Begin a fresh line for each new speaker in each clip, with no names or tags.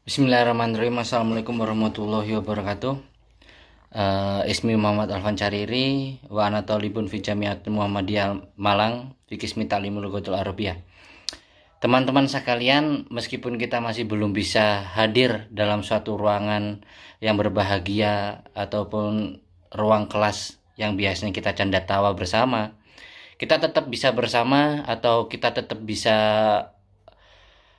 Bismillahirrahmanirrahim. Assalamualaikum warahmatullahi wabarakatuh. Ismi Muhammad Alfan Cariri wa ana talibun fi Jamiat Muhammadiyah Malang fi Qismi Ta'limul Lughatul Arabiyyah. Teman-teman sekalian, meskipun kita masih belum bisa hadir dalam suatu ruangan yang berbahagia ataupun ruang kelas yang biasanya kita canda tawa bersama, kita tetap bisa bersama atau kita tetap bisa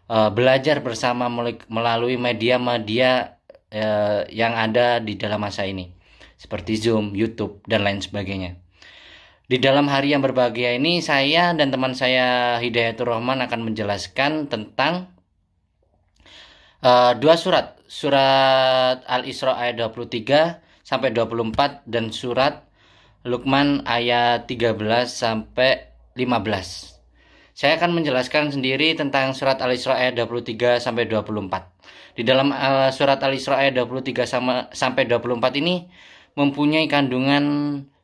belajar bersama melalui media-media yang ada di dalam masa ini, seperti Zoom, YouTube, dan lain sebagainya. Di dalam hari yang berbahagia ini, saya dan teman saya Hidayatur Rahman akan menjelaskan tentang dua surat. Surat Al-Isra ayat 23 sampai 24 dan surat Luqman ayat 13 sampai 15. Saya akan menjelaskan sendiri tentang surat Al-Isra ayat 23 sampai 24. Di dalam surat Al-Isra ayat 23 sampai 24 ini mempunyai kandungan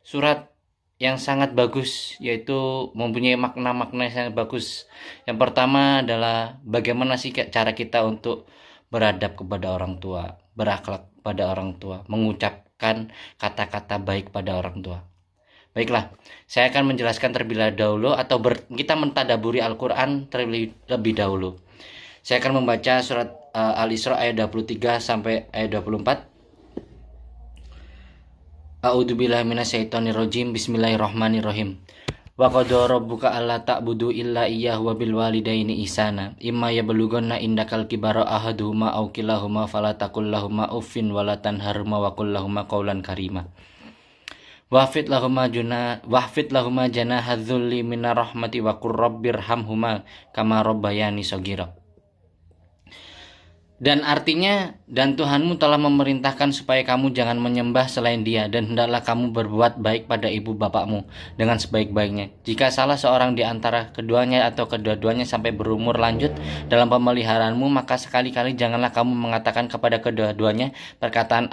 surat yang sangat bagus, yaitu mempunyai makna-makna yang sangat bagus. Yang pertama adalah bagaimana sih cara kita untuk beradab kepada orang tua, berakhlak pada orang tua, mengucapkan kata-kata baik pada orang tua. Baiklah, saya akan menjelaskan terlebih dahulu atau kita mentadaburi Al-Quran terlebih dahulu. Saya akan membaca surat Al-Isra ayat 23 sampai ayat 24. A'udzubillahi minasyaitonirrajim. Bismillahirrahmanirrahim. Wa qadara rabbuka alla ta'budu illa iyyahu wa bil walidaini ihsana. Imma yablughanna indakal kibara ahaduhuma aw kilahuma fala taqul lahumu uffin wa la tanharhuma wa qul lahumu qawlan karima. Wahfid lahuma janahadzulli minar rahmati wa qur rabbirhamhuma kama rabbayani shaghira. Dan artinya, dan Tuhanmu telah memerintahkan supaya kamu jangan menyembah selain Dia, dan hendaklah kamu berbuat baik pada ibu bapakmu dengan sebaik-baiknya. Jika salah seorang di antara keduanya atau kedua-duanya sampai berumur lanjut dalam pemeliharaanmu, maka sekali-kali janganlah kamu mengatakan kepada kedua-duanya perkataan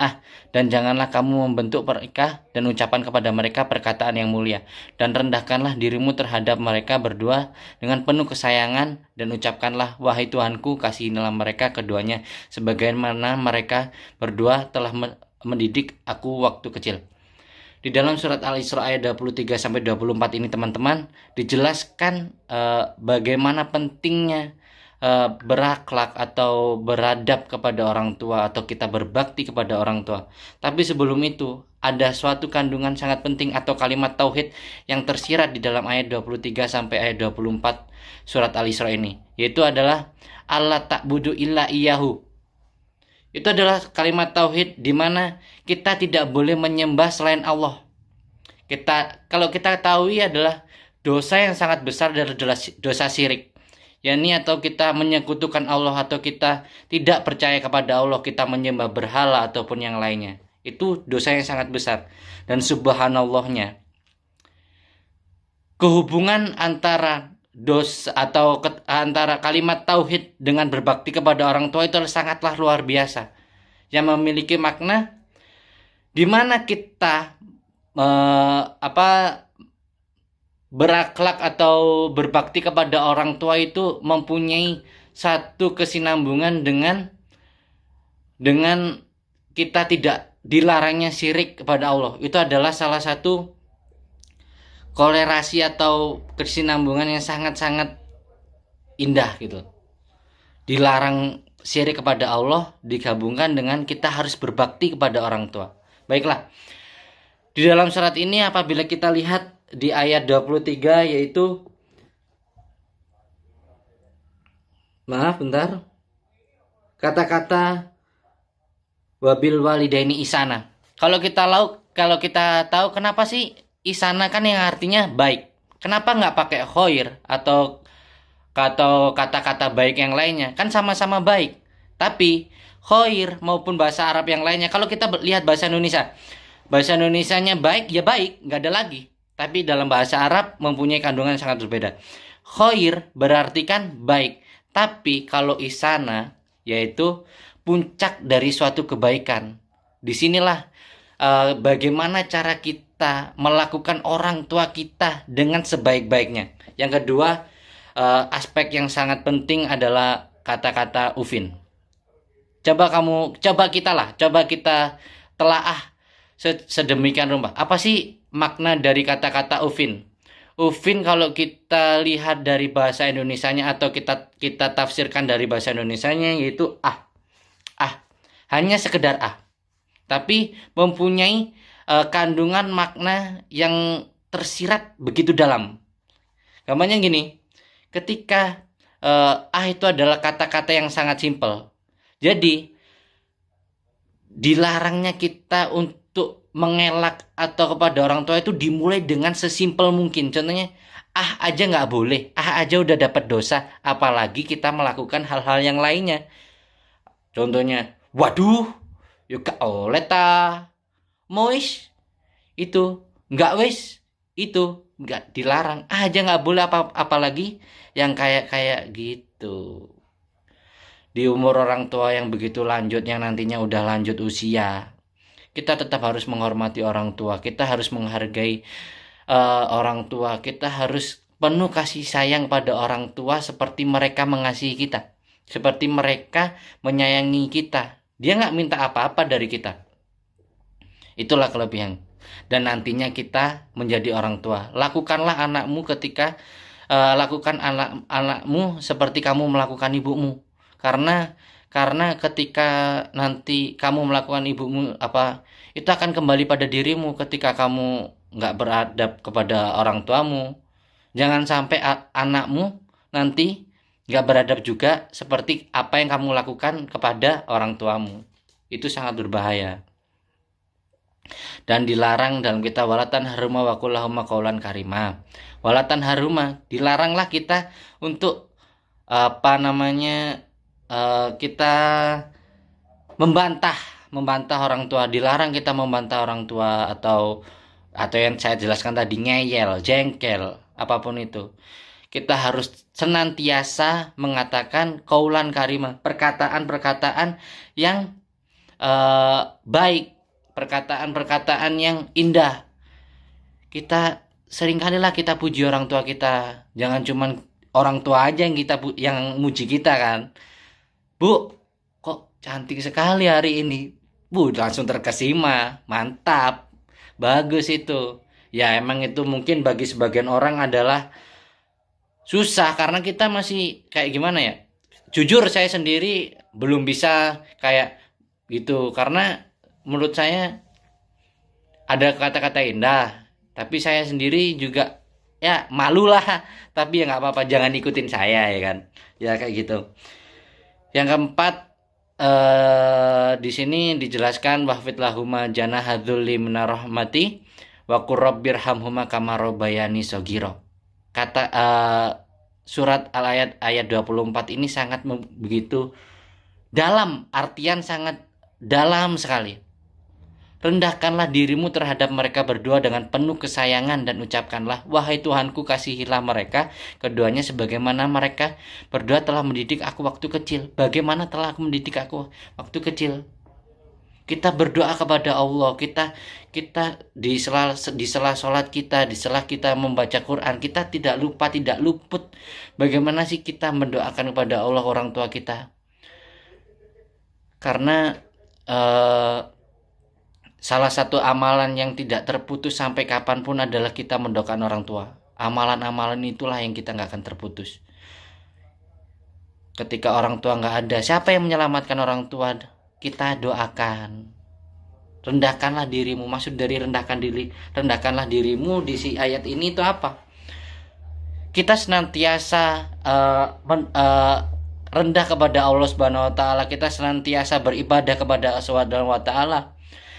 dan janganlah kamu membentuk mereka dan ucapan kepada mereka perkataan yang mulia. Dan rendahkanlah dirimu terhadap mereka berdua dengan penuh kesayangan, dan ucapkanlah, wahai Tuhanku, kasihinilah mereka keduanya sebagaimana mereka berdua telah mendidik aku waktu kecil. Di dalam surat Al-Isra ayat 23 sampai 24 ini teman-teman dijelaskan bagaimana pentingnya berakhlak atau beradab kepada orang tua atau kita berbakti kepada orang tua. Tapi sebelum itu ada suatu kandungan sangat penting atau kalimat tauhid yang tersirat di dalam ayat 23 sampai ayat 24 surat Al-Isra ini, yaitu adalah Allah ta'budu illa iyyahu. Itu adalah kalimat tauhid di mana kita tidak boleh menyembah selain Allah. Kalau kita tahu adalah dosa yang sangat besar adalah dosa syirik. yakni atau kita menyekutukan Allah atau kita tidak percaya kepada Allah, kita menyembah berhala ataupun yang lainnya. Itu dosa yang sangat besar. Dan subhanallahnya, kehubungan antara dosa atau antara kalimat tauhid dengan berbakti kepada orang tua itu sangatlah luar biasa, yang memiliki makna di mana kita berakhlak atau berbakti kepada orang tua itu mempunyai satu kesinambungan dengan kita tidak dilarangnya syirik kepada Allah. Itu adalah salah satu kolerasi atau kesinambungan yang sangat-sangat indah gitu. Dilarang syirik kepada Allah digabungkan dengan kita harus berbakti kepada orang tua. Baiklah. Di dalam surat ini apabila kita lihat di ayat 23 yaitu kata-kata wabil walidaini ihsana. Kalau kita tahu kenapa sih ihsana kan yang artinya baik. Kenapa nggak pakai khair atau kata-kata baik yang lainnya? Kan sama-sama baik. Tapi khair maupun bahasa Arab yang lainnya, kalau kita lihat bahasa Indonesianya baik, ya baik, nggak ada lagi. Tapi dalam bahasa Arab mempunyai kandungan yang sangat berbeda. Khair berarti kan baik. Tapi kalau ihsana yaitu puncak dari suatu kebaikan. Disinilah bagaimana cara kita melakukan orang tua kita dengan sebaik-baiknya. Yang kedua, aspek yang sangat penting adalah kata-kata ufin. Coba kita telaah sedemikian rupa. Apa sih makna dari kata-kata ufin? Ufin kalau kita lihat dari bahasa Indonesianya atau kita tafsirkan dari bahasa Indonesianya yaitu hanya sekedar tapi mempunyai kandungan makna yang tersirat begitu dalam. Gampangnya gini, ketika itu adalah kata-kata yang sangat simpel. Jadi dilarangnya kita untuk mengelak atau kepada orang tua itu dimulai dengan sesimpel mungkin. Contohnya, aja nggak boleh, aja udah dapat dosa, apalagi kita melakukan hal-hal yang lainnya. Contohnya, waduh, yuk gak oleh ta, mois, itu nggak wis, itu nggak dilarang, aja nggak boleh apalagi yang kayak gitu. Di umur orang tua yang begitu lanjut, yang nantinya udah lanjut usia, kita tetap harus menghormati orang tua, kita harus menghargai orang tua, kita harus penuh kasih sayang pada orang tua seperti mereka mengasihi kita, seperti mereka menyayangi kita. Dia nggak minta apa-apa dari kita. Itulah kelebihan. Dan nantinya kita menjadi orang tua. Lakukanlah anakmu seperti kamu melakukan ibumu. Karena ketika nanti kamu melakukan ibumu itu akan kembali pada dirimu ketika kamu nggak beradab kepada orang tuamu. Jangan sampai anakmu nanti nggak beradab juga seperti apa yang kamu lakukan kepada orang tuamu. Itu sangat berbahaya. Dan dilarang dalam kitab walatan haruma wa kullahuma qaulan karima. Walatan haruma, dilaranglah kita untuk kita membantah orang tua. Dilarang kita membantah orang tua atau yang saya jelaskan tadi, ngeyel, jengkel, apapun itu. Kita harus senantiasa mengatakan qaulan karimah, perkataan-perkataan yang baik, perkataan-perkataan yang indah. Kita seringkalilah kita puji orang tua kita. Jangan cuman orang tua aja yang muji kita kan. Bu, kok cantik sekali hari ini. Bu, langsung terkesima. Mantap. Bagus itu. Ya emang itu mungkin bagi sebagian orang adalah susah karena kita masih kayak gimana ya. Jujur saya sendiri belum bisa kayak gitu karena menurut saya ada kata-kata indah, tapi saya sendiri juga ya malu lah. Tapi ya nggak apa-apa, jangan ikutin saya ya kan. Ya kayak gitu. Yang keempat, di sini dijelaskan wahfid lahuma janahadzulli minarahmati wa qur rabbirhamhuma kama rabbayani shaghira. Kata surat Al-Ayat ayat 24 ini sangat begitu dalam, artian sangat dalam sekali. Rendahkanlah dirimu terhadap mereka berdua dengan penuh kesayangan dan ucapkanlah, wahai Tuhanku, kasihilah mereka keduanya sebagaimana mereka berdua telah mendidik aku waktu kecil. Bagaimana telah aku mendidik aku waktu kecil? Kita berdoa kepada Allah, kita di sela sholat kita, di sela kita membaca Quran, kita tidak luput bagaimana sih kita mendoakan kepada Allah orang tua kita. Karena salah satu amalan yang tidak terputus sampai kapanpun adalah kita mendoakan orang tua. Amalan-amalan itulah yang kita nggak akan terputus. Ketika orang tua nggak ada, siapa yang menyelamatkan orang tua? Kita doakan. Rendahkanlah dirimu. Maksud dari rendahkanlah dirimu di si ayat ini itu apa? Kita senantiasa rendah kepada Allah Subhanahu wa taala. Kita senantiasa beribadah kepada Allah Subhanahu wa taala.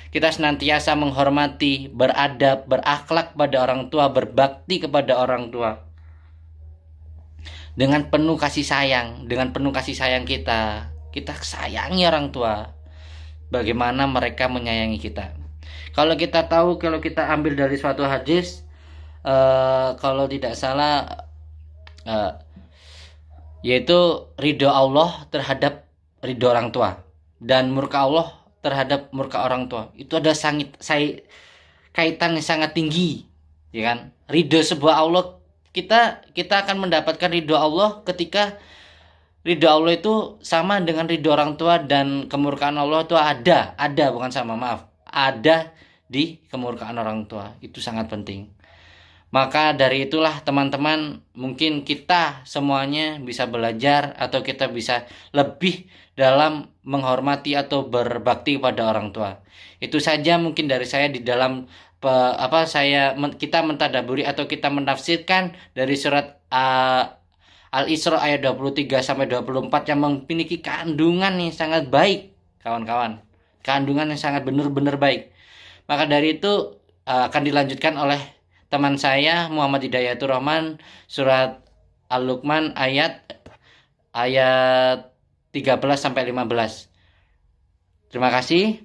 Kita senantiasa menghormati, beradab, berakhlak pada orang tua, berbakti kepada orang tua. Dengan penuh kasih sayang, kita sayangi orang tua. Bagaimana mereka menyayangi kita. Kalau kita ambil dari suatu hadis, kalau tidak salah, yaitu ridho Allah terhadap ridho orang tua dan murka Allah terhadap murka orang tua. Itu ada kaitan yang sangat tinggi, ya kan? Ridho sebuah Allah, kita akan mendapatkan ridho Allah ketika ridho Allah itu sama dengan ridho orang tua, dan kemurkaan Allah itu ada bukan sama, maaf, ada di kemurkaan orang tua. Itu sangat penting. Maka dari itulah teman-teman, mungkin kita semuanya bisa belajar atau kita bisa lebih dalam menghormati atau berbakti pada orang tua. Itu saja mungkin dari saya di dalam kita mentadaburi atau kita menafsirkan dari surat Al-Isra ayat 23 sampai 24 yang memiliki kandungan yang sangat baik, kawan-kawan. Kandungan yang sangat benar-benar baik. Maka dari itu akan dilanjutkan oleh teman saya Muhammad Hidayatur Rahman, surat Al-Luqman ayat 13 sampai 15. Terima kasih.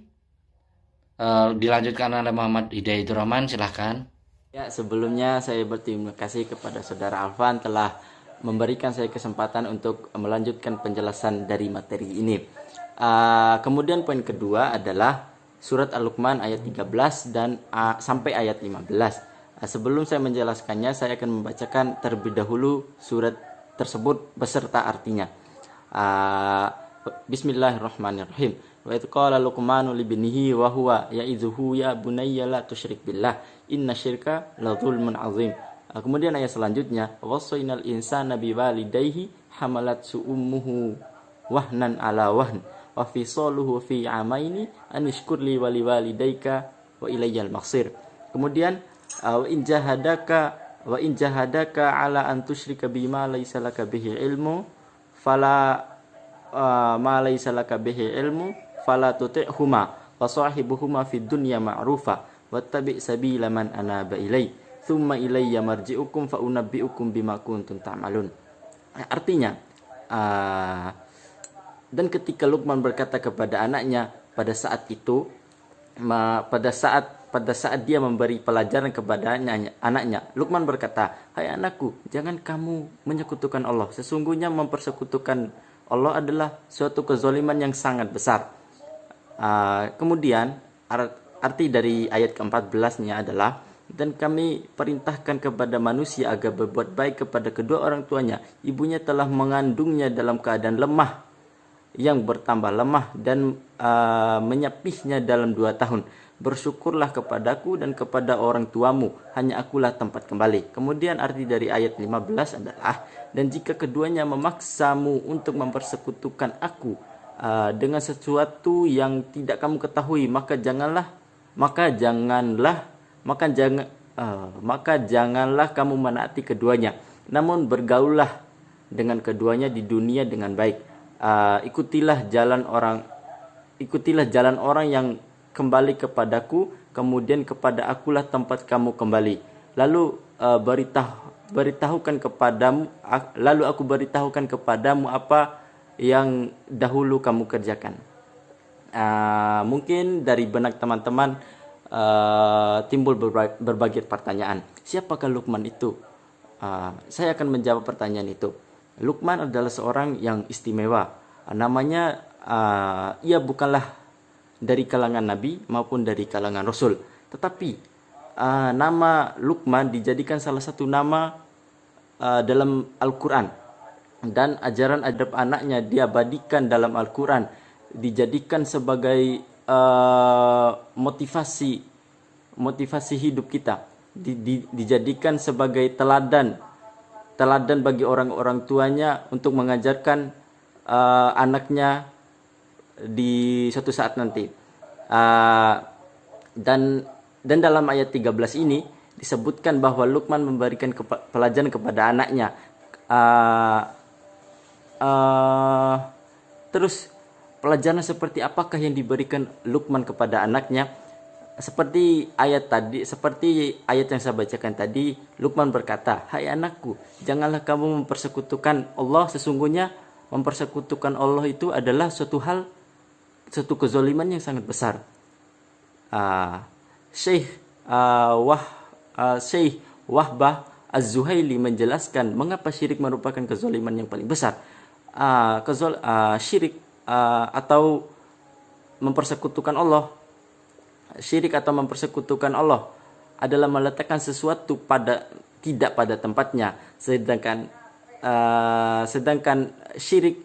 Dilanjutkan oleh Muhammad Hidayatur Rahman, silahkan.
Ya, sebelumnya saya berterima kasih kepada Saudara Alvan telah memberikan saya kesempatan untuk melanjutkan penjelasan dari materi ini. Kemudian poin kedua adalah surat Al-Luqman ayat 13 dan sampai ayat 15. Sebelum saya menjelaskannya, saya akan membacakan terlebih dahulu surat tersebut beserta artinya. Bismillahirrahmanirrahim. Wa idh qala Luqmanu libnihi wa huwa ya'idzuhu ya bunayya la tusyrik billah innasyirka la dzulmun 'adzim. Kemudian ayat selanjutnya, wassaynal insana biwalidayhi hamalatsu ummuhu wahnan ala wahn wa fisaluhu fi amaini an ishkur li wa liwalidayka wa ilayyal maghsir. Kemudian wa in jahadaka ala an tusyrika bima laysa laka bihi ilmu fala fala tuti'huma wa sahibuhuma fid dunya ma'rufa wattabi' sabila man anaba ilai thumma ilayya marji'ukum fa unabbi'ukum bima kuntum ta'malun. Artinya, dan ketika Luqman berkata kepada anaknya pada saat itu, pada saat dia memberi pelajaran kepada anaknya, Luqman berkata, "Hai anakku, jangan kamu menyekutukan Allah. Sesungguhnya mempersekutukan Allah adalah suatu kezaliman yang sangat besar." Kemudian arti dari ayat ke-14-nya adalah, dan kami perintahkan kepada manusia agar berbuat baik kepada kedua orang tuanya. Ibunya telah mengandungnya dalam keadaan lemah yang bertambah lemah dan menyapihnya dalam 2 tahun. Bersyukurlah kepadaku dan kepada orang tuamu, hanya akulah tempat kembali. Kemudian arti dari ayat 15 adalah, dan jika keduanya memaksamu untuk mempersekutukan aku dengan sesuatu yang tidak kamu ketahui, maka janganlah kamu menaati keduanya, namun bergaullah dengan keduanya di dunia dengan baik. Ikutilah jalan orang yang kembali kepadaku, kemudian kepada akulah tempat kamu kembali. Lalu aku beritahukan kepadamu apa yang dahulu kamu kerjakan. Mungkin dari benak teman-teman timbul berbagai pertanyaan. Siapakah Luqman itu? Saya akan menjawab pertanyaan itu. Luqman adalah seorang yang istimewa. Namanya, ia bukanlah dari kalangan Nabi maupun dari kalangan Rasul. Tetapi nama Luqman dijadikan salah satu nama dalam Al-Quran. Dan ajaran adab anaknya diabadikan dalam Al-Quran, dijadikan sebagai motivasi hidup kita, dijadikan sebagai teladan bagi orang-orang tuanya untuk mengajarkan anaknya di suatu saat nanti. Dan dalam ayat 13 ini disebutkan bahwa Luqman memberikan pelajaran kepada anaknya. Terus pelajaran seperti apakah yang diberikan Luqman kepada anaknya? Seperti ayat yang saya bacakan tadi, Luqman berkata, "Hai anakku, janganlah kamu mempersekutukan Allah. Sesungguhnya mempersekutukan Allah itu adalah suatu kezaliman yang sangat besar." Syekh Wahbah Az-Zuhaili menjelaskan mengapa syirik merupakan kezaliman yang paling besar. Syirik atau mempersekutukan Allah. Syirik atau mempersekutukan Allah adalah meletakkan sesuatu tidak pada tempatnya, sedangkan syirik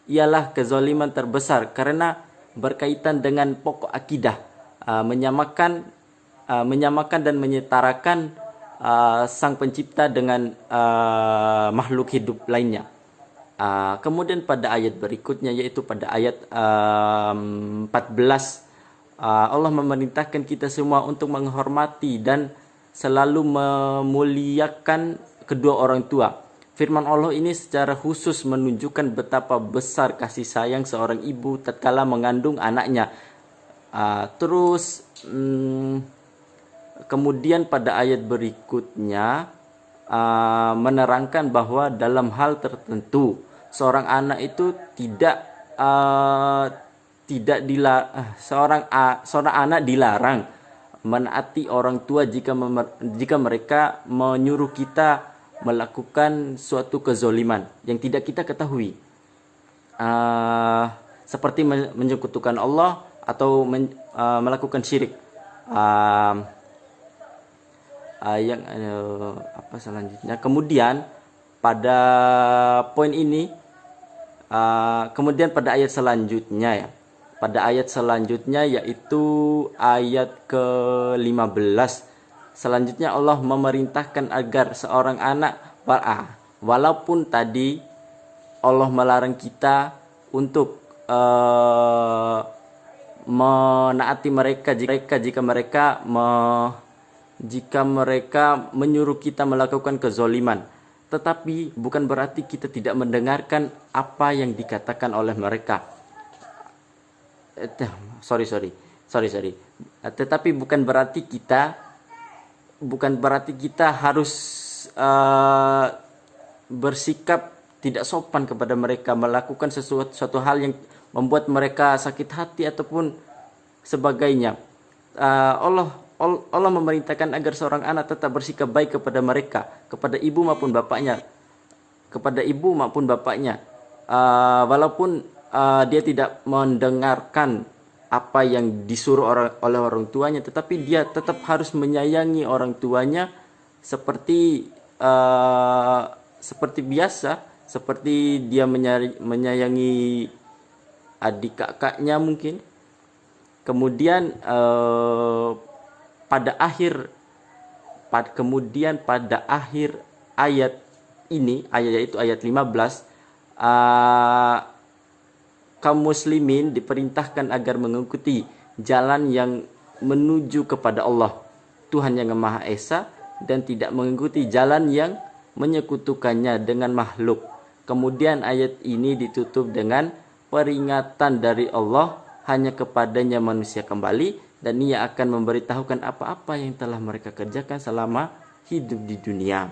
ialah kezaliman terbesar karena berkaitan dengan pokok akidah, menyamakan dan menyetarakan sang pencipta dengan makhluk hidup lainnya. Kemudian pada ayat berikutnya, yaitu pada ayat 14, Allah memerintahkan kita semua untuk menghormati dan selalu memuliakan kedua orang tua. Firman Allah ini secara khusus menunjukkan betapa besar kasih sayang seorang ibu tatkala mengandung anaknya. Kemudian pada ayat berikutnya menerangkan bahwa dalam hal tertentu seorang anak itu seorang anak dilarang menaati orang tua jika mereka menyuruh kita melakukan suatu kezoliman yang tidak kita ketahui, seperti menyekutukan Allah atau melakukan syirik. Apa selanjutnya? Kemudian pada poin ini, kemudian pada ayat selanjutnya yaitu ayat ke-15. Selanjutnya Allah memerintahkan agar seorang anak, walaupun tadi Allah melarang kita untuk menaati mereka jika mereka menyuruh kita melakukan kezoliman, tetapi bukan berarti kita tidak mendengarkan apa yang dikatakan oleh mereka. Tetapi bukan berarti kita harus bersikap tidak sopan kepada mereka, melakukan suatu hal yang membuat mereka sakit hati ataupun sebagainya. Allah memerintahkan agar seorang anak tetap bersikap baik kepada mereka, kepada ibu maupun bapaknya, walaupun dia tidak mendengarkan apa yang disuruh oleh orang tuanya, tetapi dia tetap harus menyayangi orang tuanya seperti biasa, seperti dia menyayangi adik kakaknya mungkin. Kemudian pada akhir ayat ini, yaitu ayat 15, kaum muslimin diperintahkan agar mengikuti jalan yang menuju kepada Allah, Tuhan yang Maha Esa, dan tidak mengikuti jalan yang menyekutukannya dengan makhluk. Kemudian ayat ini ditutup dengan peringatan dari Allah, hanya kepadanya manusia kembali, dan Ia akan memberitahukan apa-apa yang telah mereka kerjakan selama hidup di dunia.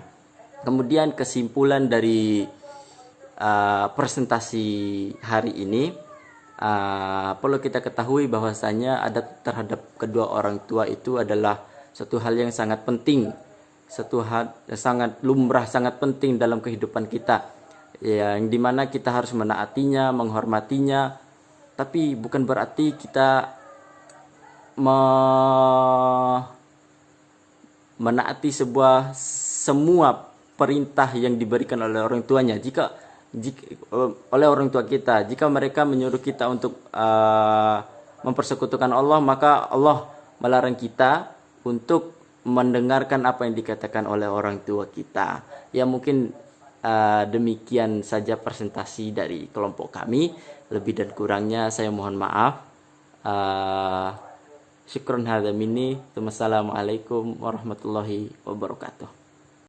Kemudian kesimpulan dari presentasi hari ini, perlu kita ketahui bahwasanya adat terhadap kedua orang tua itu adalah suatu hal yang sangat penting, suatu hal yang sangat lumrah, sangat penting dalam kehidupan kita, yang dimana kita harus menaatinya, menghormatinya. Tapi bukan berarti kita menaati semua perintah yang diberikan oleh orang tuanya. Jika oleh orang tua kita, jika mereka menyuruh kita untuk mempersekutukan Allah, maka Allah melarang kita untuk mendengarkan apa yang dikatakan oleh orang tua kita. Ya, mungkin demikian saja presentasi dari kelompok kami. Lebih dan kurangnya saya mohon maaf. Syukron hadza minni. Wassalamualaikum warahmatullahi wabarakatuh.